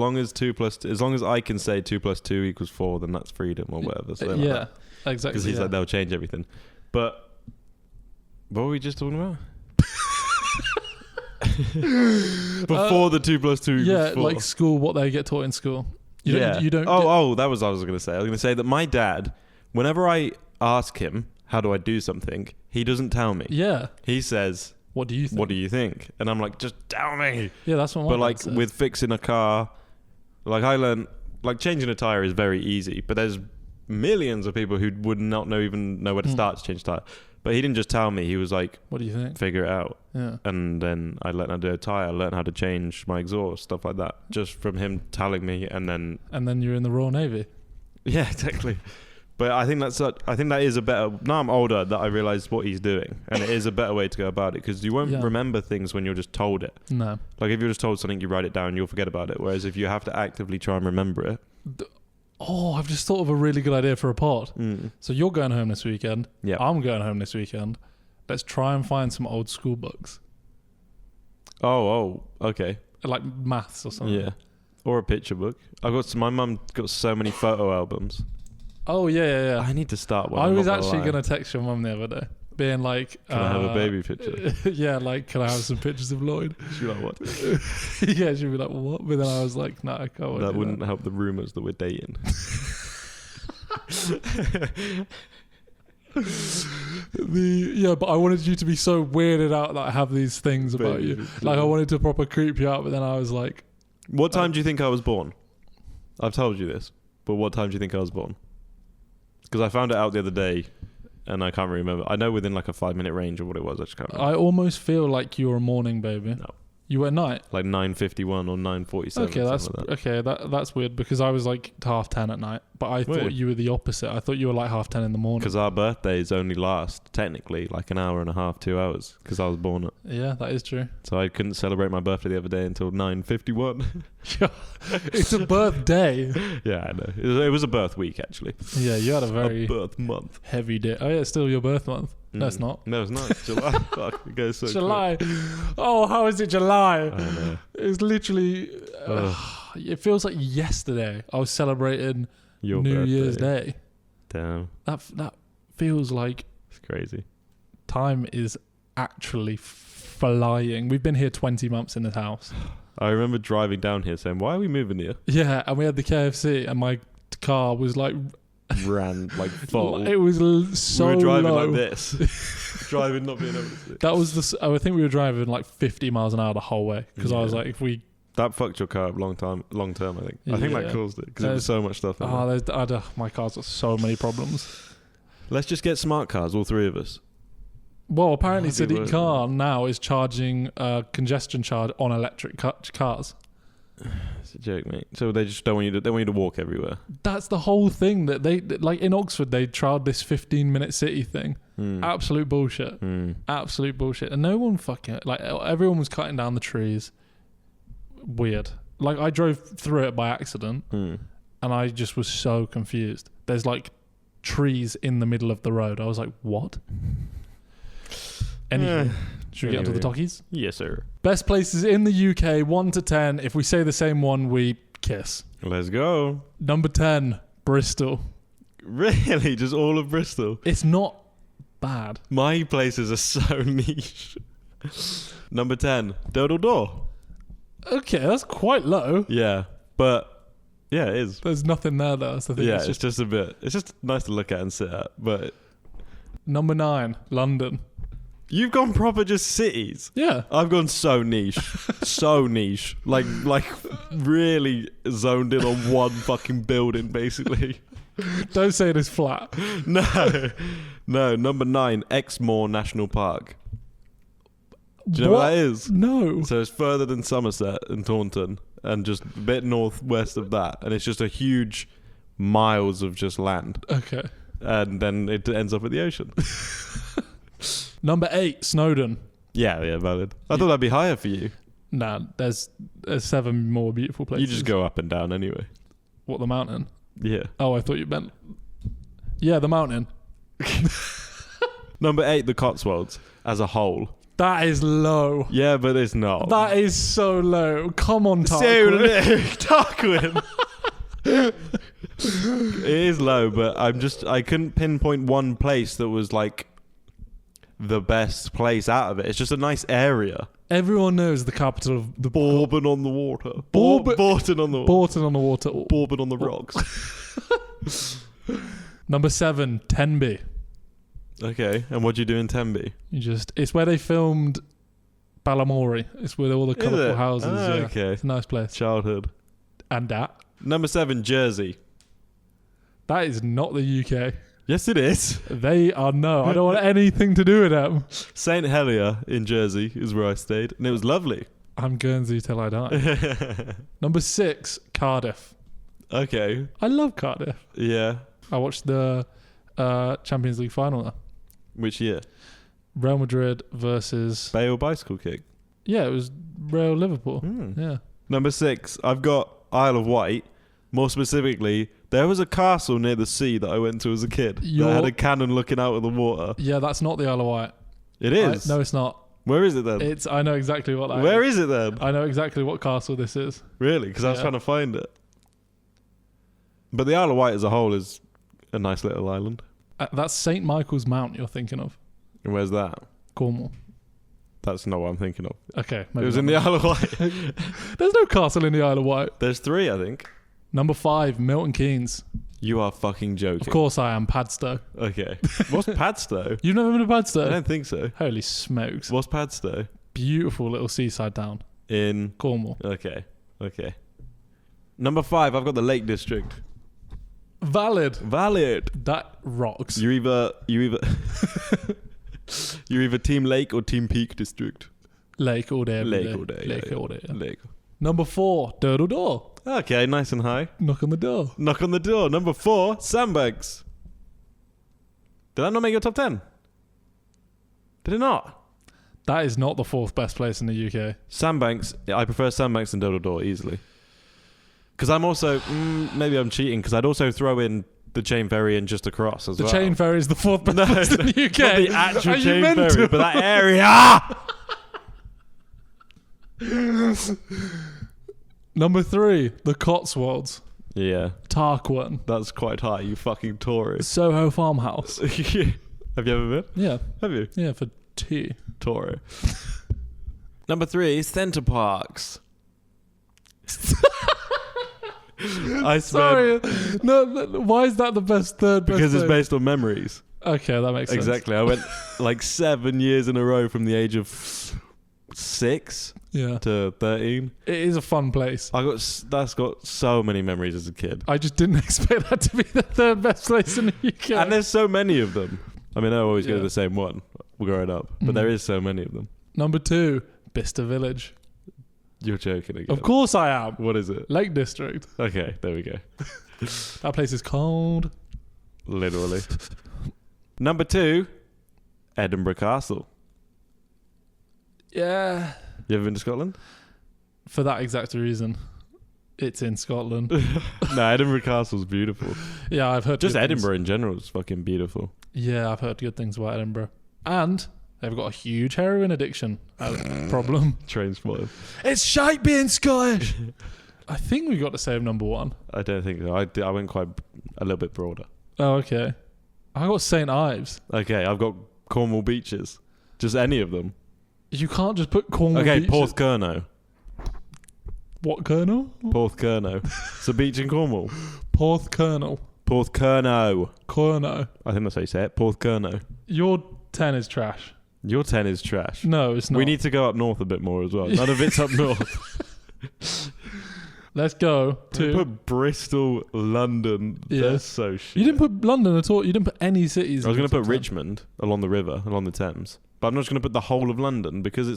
long as I can say 2 plus 2 equals 4, then that's freedom or whatever. Yeah, exactly. Because he's yeah. like, they'll change everything. But what were we just talking about? Before the 2 plus 2 equals Yeah, 4. like school, what they get taught in school. You don't. That was what I was going to say. I was going to say that my dad, whenever I ask him, how do I do something, he doesn't tell me. Yeah. He says, What do you think? what do you think? And I'm like, just tell me. Yeah, that's what my But dad like says. with fixing a car, like I learned, like changing a tire is very easy, but there's millions of people who would not even know where to start to change a tire. But he didn't just tell me. He was like, What do you think? figure it out. Yeah. And then I learned how to do a tire, learned how to change my exhaust, stuff like that, just from him telling me. And then you're in the Royal Navy. yeah, exactly. But I think that is a better. Now I'm older, that I realise what he's doing, and it is a better way to go about it, because you won't remember things when you're just told it. No. Like if you're just told something, you write it down, you'll forget about it. Whereas if you have to actively try and remember it. Oh, I've just thought of a really good idea for a pod. Mm. So you're going home this weekend. Yeah. I'm going home this weekend. Let's try and find some old school books. Oh, okay. Like maths or something. Yeah. Or a picture book. My mum got so many photo albums. Oh yeah. I need to start one. I I'm was not actually lie. going to text your mum the other day, being like, Can I have a baby picture? Yeah, like, can I have some pictures of Lloyd? She'd be like, what? Yeah, she'd be like, what? But then I was like, no, I can't. That wouldn't help the rumours that we're dating. But I wanted you to be so weirded out that I have these things about Baby you. picture. Like, I wanted to proper creep you out, but then I was like, What time do you think I was born? I've told you this, but what time do you think I was born? Because I found it out the other day, and I can't remember. I know within like a 5-minute range of what it was. I just can't remember. I almost feel like you're a morning baby. No. You were at night. Like 9:51 or 9:47. Okay, that's weird because I was like 10:30 at night, but I thought Weird. you were the opposite. I thought you were like 10:30 in the morning. Because our birthdays only last technically like an hour and a half, 2 hours. Because I was born at. Yeah, that is true. So I couldn't celebrate my birthday the other day until 9:51. It's a birthday. Yeah, I know. It was a birth week actually. Yeah, you had a very A birth month. heavy day. Oh yeah, it's still your birth month. No, it's not. No, it's not. It's July. Fuck, it goes so July. Oh, how is it July? quick. I know. It's literally. Ugh. It feels like yesterday I was celebrating Your New birthday. Year's Day. Damn, That feels like it's crazy. time is actually flying. We've been here 20 months in this house. I remember driving down here saying, "Why are we moving here?" Yeah, and we had the KFC, and my car was like, Ran like full. it was so we were driving low. like this, driving not being able to see. That was I think we were driving like 50 miles an hour the whole way because I was Yeah. like, if we. That fucked your car up long term. I think. I think that Yeah. caused it because there was so much stuff. In there. My car's got so many problems. Let's just get smart cars, all three of us. Well, apparently, That'd be City worth Car now is charging a congestion charge on electric cars. It's a joke, mate. So they just don't want you to. They want you to walk everywhere. That's the whole thing that they like in Oxford. They tried this 15-minute city thing. Absolute bullshit. Absolute bullshit. And no one fucking like everyone was cutting down the trees. Weird. Like I drove through it by accident, and I just was so confused. There's like trees in the middle of the road. I was like, what? Anyway, should we get onto the talkies? Yes, sir. Best places in the UK, 1 to 10. If we say the same one, we kiss. Let's go. Number 10, Bristol. Really, just all of Bristol. It's not bad. My places are so niche. Number 10, Durdle Door. Okay, that's quite low. Yeah, but yeah, it is. There's nothing there though. That's the thing. Yeah, it's just a bit. It's just nice to look at and sit at. But Number 9, London. you've gone proper just cities. Yeah. I've gone so niche, so niche. Like really zoned in on one fucking building, basically. Don't say it is flat. No. Number 9, Exmoor National Park. Do you know what that is? No. So it's further than Somerset and Taunton, and just a bit northwest of that, and it's just a huge miles of just land, Okay. and then it ends up at the ocean. Number 8, Snowdon. Yeah, valid. I thought that'd be higher for you. Nah, there's 7 more beautiful places. You just go up and down anyway. What, the mountain? Yeah. Oh, I thought you meant... Yeah, the mountain. Number 8, the Cotswolds as a whole. That is low. Yeah, but it's not. That is so low. Come on, so Tarquin. low. Tarquin. It is low, but I couldn't pinpoint one place that was like the best place out of it. It's just a nice area. Everyone knows the capital of the... Bourbon on the water. Bourbon on the Bourton on the water. Bourbon on the rocks. Number 7, Tenby. Okay, and what do you do in Tenby? It's where they filmed Balamory. It's with all the Is colourful it? houses. Ah, Yeah. okay. It's a nice place. Childhood. And that. Number 7, Jersey. That is not the UK. Yes, it is. They are no. I don't want anything to do with them. St. Helier in Jersey is where I stayed, and it was lovely. I'm Guernsey till I die. Number 6, Cardiff. Okay. I love Cardiff. Yeah. I watched the Champions League final there. Which year? Real Madrid versus... Bale bicycle kick. Yeah, it was Real Liverpool. Yeah. Number 6, I've got Isle of Wight. More specifically, there was a castle near the sea that I went to as a kid that had a cannon looking out of the water. Yeah, that's not the Isle of Wight. It is? No, it's not. Where is it then? I know exactly what that is. Where is it then? I know exactly what castle this is. Really? Because I was Yeah. trying to find it. But the Isle of Wight as a whole is A nice little island. That's St. Michael's Mount you're thinking of. And where's that? Cornwall. That's not what I'm thinking of. Okay. It was in the Isle of Wight. There's no castle in the Isle of Wight. There's 3, I think. Number 5, Milton Keynes. You are fucking joking. Of course I am. Padstow. Okay. What's Padstow? You've never been to Padstow? I don't think so. Holy smokes. What's Padstow? Beautiful little seaside town. In Cornwall. Okay. Number 5, I've got the Lake District. Valid. That rocks. You're either you're either Team Lake or Team Peak District. Lake all day. Lake all day. Lake all day. Yeah. Lake. Number 4, Durdle Door. Okay, nice and high. Knock on the door. Knock on the door. Number 4, Sandbanks. Did that not make your top 10? Did it not? That is not the 4th best place in the UK. Sandbanks. I prefer Sandbanks than Durdle Door easily. Because I'm also maybe I'm cheating because I'd also throw in the Chain Ferry and just across as well. The Chain Ferry is the 4th best place in the UK. Not the actual Are you Chain mental? Ferry, but that area. Number 3, the Cotswolds. Yeah, Tarquin. that's quite high. You fucking tourist. Soho Farmhouse. Have you ever been? Yeah. Have you? Yeah, for tea. Tourist. Number 3, Centre Parks. I Sorry. spent No, why is that the best third best because it's thing? based on memories. Okay, that makes sense. Exactly. I went like 7 years in a row from the age of 6 Yeah. to 13. It is a fun place. That's got so many memories as a kid. I just didn't expect that to be the 3rd best place in the UK. And there's so many of them. I mean, I always go to Yeah. the same one growing up, but there is so many of them. Number 2, Bicester Village. You're joking again. Of course I am. What is it? Lake District. Okay, there we go. That place is cold. Literally. Number 2, Edinburgh Castle. Yeah. You ever been to Scotland? For that exact reason. It's in Scotland. No, Edinburgh Castle's beautiful. Yeah, I've heard Just good Edinburgh in general is fucking beautiful. Yeah, I've heard good things about Edinburgh. And they've got a huge heroin addiction problem. Train spotted. It's shite being Scottish. I think we got to save number 1. I don't think so. I went quite a little bit broader. Oh, okay. I got St. Ives. Okay, I've got Cornwall beaches. Just any of them. You can't just put Cornwall Okay, beaches. Porthcurno. What Colonel? Porthcurno. It's a beach in Cornwall. Porthcurno. Porthcurno. Corno. I think that's how you say it. Porthcurno. Your 10 is trash. Your 10 is trash. No, it's not. We need to go up north a bit more as well. None of it's up north. Let's go We to... put Bristol, London. Yeah. They're so shit. You didn't put London at all. You didn't put any cities. I was going to in put the top 10. Richmond along the river, along the Thames. But I'm not just going to put the whole of London because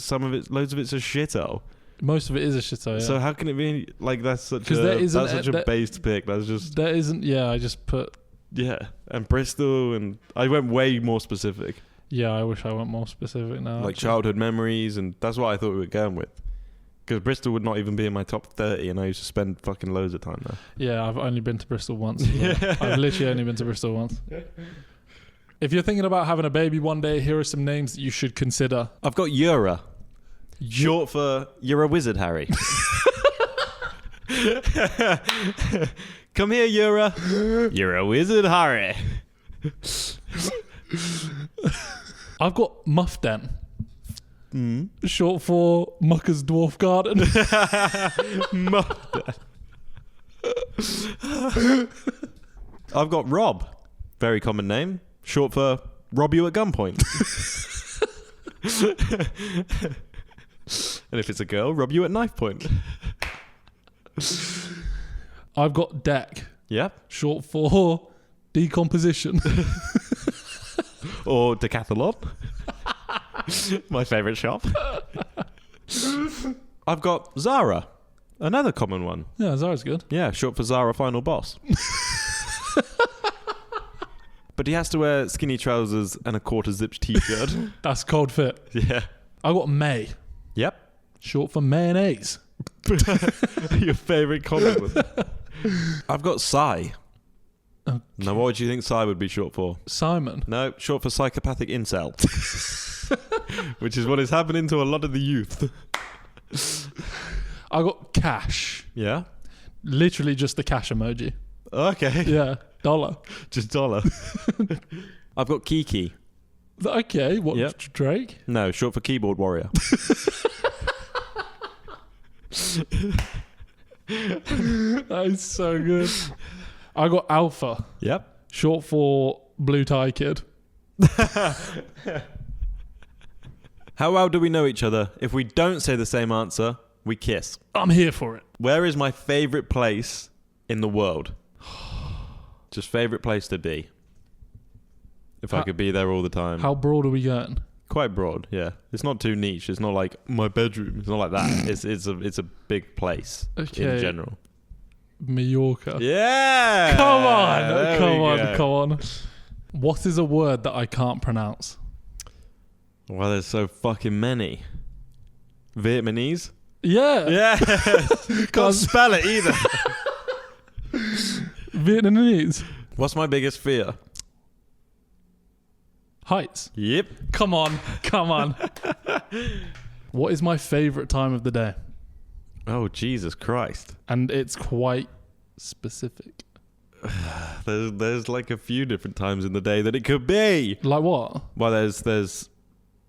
loads of it's a shithole. Most of it is a shithole, yeah. So how can it be like that's such 'Cause there isn't that's such a based pick? That's just There isn't... Yeah, I just put... yeah. And Bristol and I went way more specific, Yeah, I wish I went more specific now. like actually. childhood memories, and that's what I thought we were going with. Because Bristol would not even be in my top 30, and I used to spend fucking loads of time there. Yeah, I've only been to Bristol once. as well. Yeah. I've literally only been to Bristol once. If you're thinking about having a baby one day, here are some names that you should consider. I've got Ura, short for "You're a wizard, Harry." Come here, Ura. You're a wizard, Harry. I've got Muffden, Mm. short for Mucker's Dwarf Garden. I've got Rob, very common name, short for "Rob you at gunpoint." And if it's a girl, "Rob you at knife point." I've got Deck, Yep. short for Decomposition. Or Decathlon. My favourite shop. I've got Zara, another common one. Yeah, Zara's good. Yeah, short for Zara Final Boss. But he has to wear skinny trousers and a quarter zipped t-shirt. That's cold fit. Yeah. I've got May, Yep. short for Mayonnaise. Your favourite common one. I've got Psy. Okay. Now, what do you think Psy would be short for? Simon. No, short for psychopathic incel. Which is what is happening to a lot of the youth. I got Cash. Yeah? Literally just the cash emoji. Okay. Yeah. Dollar. Just dollar. I've got Kiki. Okay, what, Yep. Drake? No, short for keyboard warrior. That is so good. I got Alpha, Yep. short for Blue Tie Kid. How well do we know each other? If we don't say the same answer, we kiss. I'm here for it. Where is my favourite place in the world? Just favourite place to be. If I could be there all the time. How broad are we going? Quite broad, yeah. It's not too niche. It's not like my bedroom. It's not like that. It's a big place in general. Mallorca. Yeah. Come on. There Come we on. go. Come on. What is a word that I can't pronounce? Well, there's so fucking many. Vietnamese? Yeah. Yeah. Can't spell it either. Vietnamese. What's my biggest fear? Heights. Yep. Come on. Come on. What is my favourite time of the day? Oh, Jesus Christ. And it's quite specific. There's like a few different times in the day that it could be. Like what? Well, there's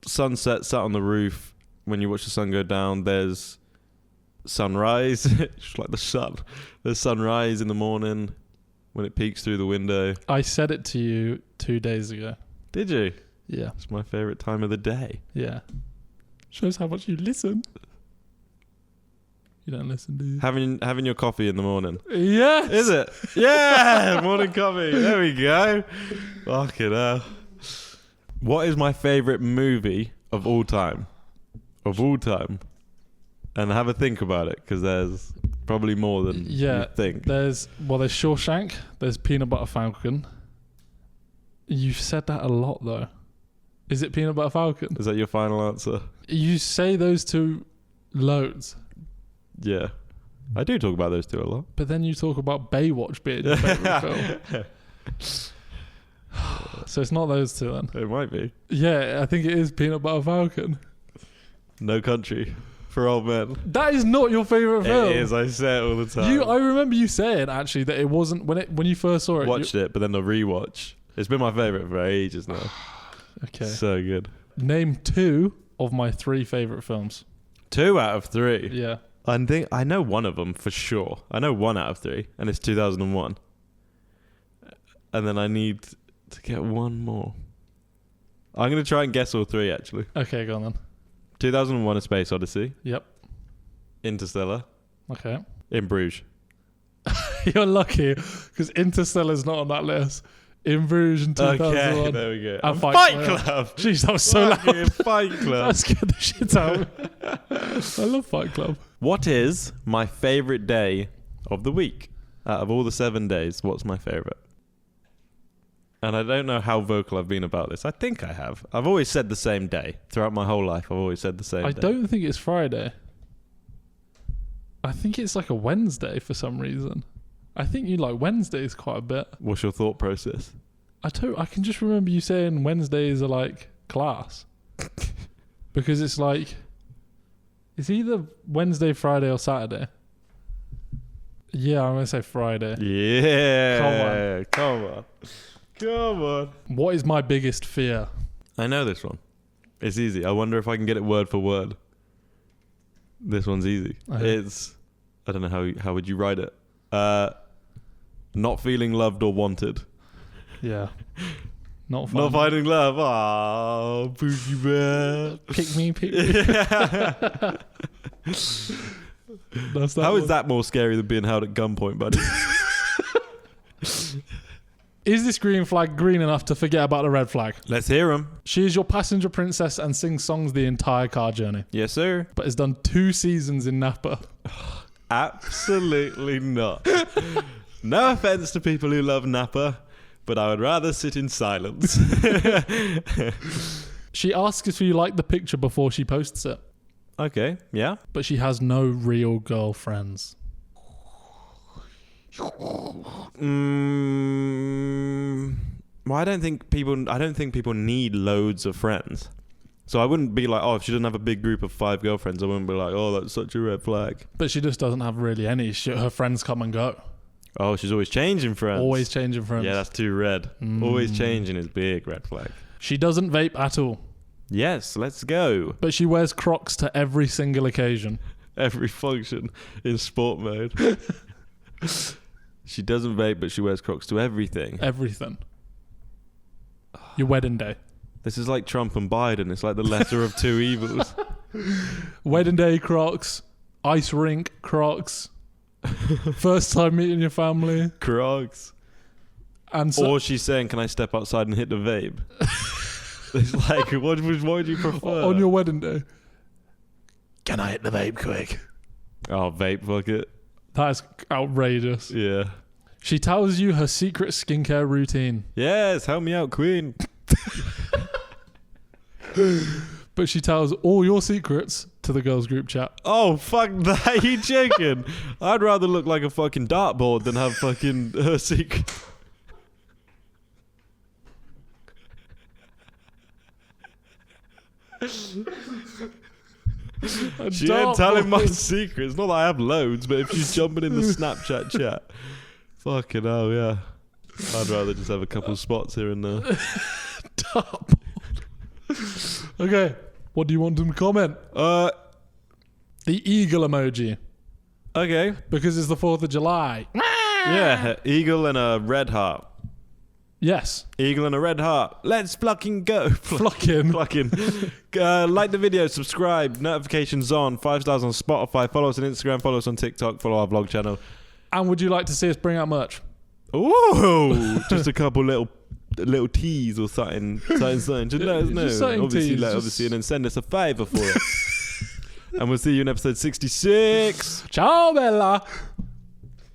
sunset sat on the roof when you watch the sun go down. There's sunrise, just like the sun. There's sunrise in the morning when it peeks through the window. I said it to you 2 days ago. Did you? Yeah. It's my favourite time of the day. Yeah. Shows how much you listen. You don't listen, do you? Having your coffee in the morning. Yes. Is it? Yeah, morning coffee. There we go. Fucking hell. What is my favourite movie of all time? Of all time. And have a think about it, because there's probably more than you think. There's Shawshank. There's Peanut Butter Falcon. You've said that a lot, though. Is it Peanut Butter Falcon? Is that your final answer? You say those two loads. Yeah. I do talk about those two a lot. But then you talk about Baywatch being your favourite film. So it's not those two then. It might be. Yeah, I think it is Peanut Butter Falcon. No Country for Old Men. That is not your favourite film. It is. I say it all the time. I remember you saying actually that it wasn't when you first saw it. Watched it, but then the rewatch. It's been my favourite for ages now. Okay. So good. Name 2 of my 3 favourite films. 2 out of 3. Yeah. I know one of them for sure. I know 1 out of 3, and it's 2001. And then I need to get one more. I'm going to try and guess all 3, actually. Okay, go on then. 2001: A Space Odyssey. Yep. Interstellar. Okay. In Bruges. You're lucky because Interstellar's not on that list. In Bruges in 2001. Okay, there we go. And Fight Club. Jeez, that was so Fucking loud. Fight Club. That scared the shit out of me. I love Fight Club. What is my favourite day of the week? Out of all the 7 days, what's my favourite? And I don't know how vocal I've been about this. I think I have. I've always said the same day. Throughout my whole life, I've always said the same I day. don't think it's Friday. I think it's like a Wednesday for some reason. I think you like Wednesdays quite a bit. What's your thought process? I can just remember you saying Wednesdays are like class. Because it's like, it's either Wednesday, Friday or Saturday. Yeah, I'm going to say Friday. Yeah. Come on. What is my biggest fear? I know this one. It's easy. I wonder if I can get it word for word. This one's easy. Okay. It's, I don't know how would you write it? Not feeling loved or wanted. Yeah. Not fun. Not finding love. Oh, Pookie Bear. Pick me. That's that How one. is that more scary than being held at gunpoint, buddy? Is this green flag green enough to forget about the red flag? Let's hear him. She is your passenger princess and sings songs the entire car journey, Yes, sir. but has done 2 seasons in Napa. Absolutely not. No offense to people who love Napa, but I would rather sit in silence. She asks if you like the picture before she posts it, Okay, yeah. but she has no real girlfriends. Well, I don't think people need loads of friends. So I wouldn't be like, oh, if she doesn't have a big group of 5 girlfriends, I wouldn't be like, oh, that's such a red flag. But she just doesn't have really any. Her friends come and go. Oh, she's always changing friends. Always changing friends. Yeah, that's too red. Always changing is big red flag. She doesn't vape at all. Yes, let's go. But she wears Crocs to every single occasion. Every function in sport mode. She doesn't vape, but she wears Crocs to everything. Everything. Your wedding day. This is like Trump and Biden. It's like the lesser of two evils. Wedding day Crocs. Ice rink Crocs. First time meeting your family. Crocs. And so, Or she's saying, can I step outside and hit the vape? It's like, what would you prefer? on your wedding day. Can I hit the vape quick? Oh, vape, fuck it. That is outrageous. Yeah. She tells you her secret skincare routine. Yes, help me out, queen. But she tells all your secrets to the girls' group chat. Oh, fuck that. You joking? I'd rather look like a fucking dartboard than have fucking her secret. She ain't telling my secrets. Not that I have loads, but if she's jumping in the Snapchat chat, fucking hell, yeah. I'd rather just have a couple spots here and there. Okay, what do you want them to comment? The eagle emoji. Okay. Because it's the 4th of July. Yeah, eagle and a red heart. Yes. Eagle and a red heart. Let's fucking go. Flocking. Fucking. Like the video, subscribe, notifications on, 5 stars on Spotify, follow us on Instagram, follow us on TikTok, follow our vlog channel. And would you like to see us bring out merch? Ooh, just a couple little teas or something. Just let us know. Just something Obviously, and then send us a favour for it. And we'll see you in episode 66. Ciao, Bella.